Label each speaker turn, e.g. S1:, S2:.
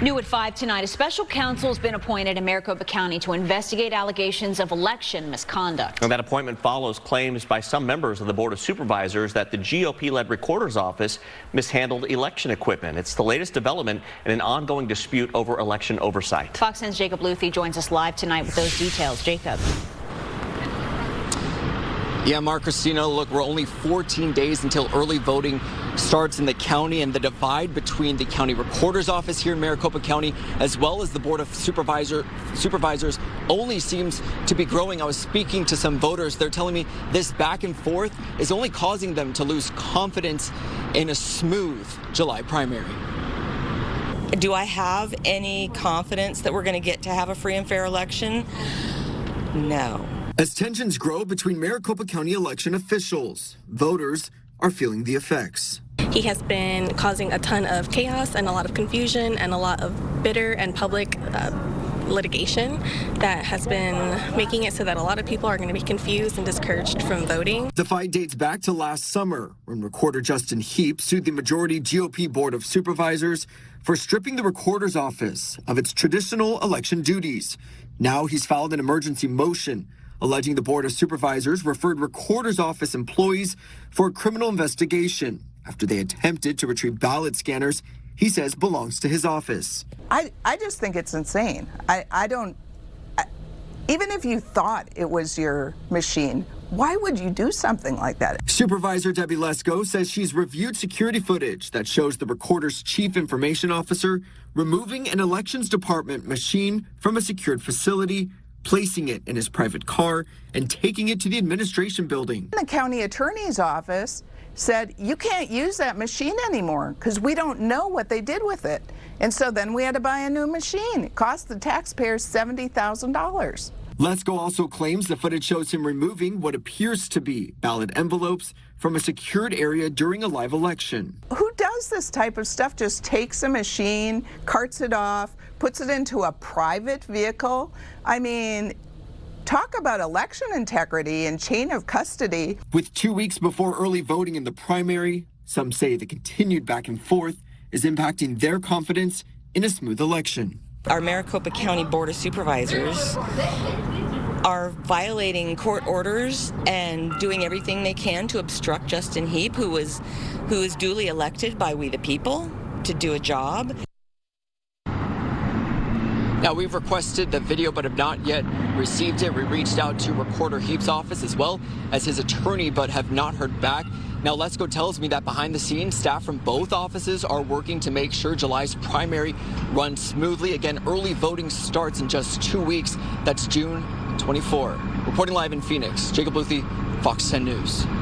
S1: New at 5 tonight, a special counsel has been appointed in Maricopa County to investigate allegations of election misconduct.
S2: And that appointment follows claims by some members of the Board of Supervisors that the GOP-led recorder's office mishandled election equipment. It's the latest development in an ongoing dispute over election oversight.
S1: Fox 10's Jacob Luthi joins us live tonight with those details. Jacob.
S3: Yeah, Mark, Christina, look, we're only 14 days until early voting starts in the county, and the divide between the county recorder's office here in Maricopa County as well as the Board of Supervisors only seems to be growing. I was speaking to some voters. They're telling me this back and forth is only causing them to lose confidence in a smooth July primary.
S4: Do I have any confidence that we're going to get to have a free and fair election? No.
S5: As tensions grow between Maricopa County election officials, voters are feeling the effects.
S6: He has been causing a ton of chaos and a lot of confusion and a lot of bitter and public litigation that has been making it so that a lot of people are going to be confused and discouraged from voting.
S5: The fight dates back to last summer when Recorder Justin Heap sued the majority GOP Board of Supervisors for stripping the recorder's office of its traditional election duties. Now he's filed an emergency motion alleging the Board of Supervisors referred recorder's office employees for a criminal investigation after they attempted to retrieve ballot scanners he says belongs to his office.
S7: I just think it's insane. Even if you thought it was your machine, why would you do something like that?
S5: Supervisor Debbie Lesko says she's reviewed security footage that shows the recorder's chief information officer removing an elections department machine from a secured facility, placing it in his private car, and taking it to the administration building.
S7: The county attorney's office said, you can't use that machine anymore because we don't know what they did with it. And so then we had to buy a new machine. It cost the taxpayers $70,000.
S5: Lesko also claims the footage shows him removing what appears to be ballot envelopes from a secured area during a live election.
S7: Who does this type of stuff? Just takes a machine, carts it off, puts it into a private vehicle? I mean, talk about election integrity and chain of custody.
S5: With 2 weeks before early voting in the primary, some say the continued back and forth is impacting their confidence in a smooth election.
S4: Our Maricopa County Board of Supervisors are violating court orders and doing everything they can to obstruct Justin Heap, who is duly elected by we the people to do a job.
S3: Now, we've requested the video but have not yet received it. We reached out to Recorder Heap's office as well as his attorney but have not heard back. Now, Lesko tells me that behind the scenes, staff from both offices are working to make sure July's primary runs smoothly. Again, early voting starts in just 2 weeks. That's June 24. Reporting live in Phoenix, Jacob Luthi, Fox 10 News.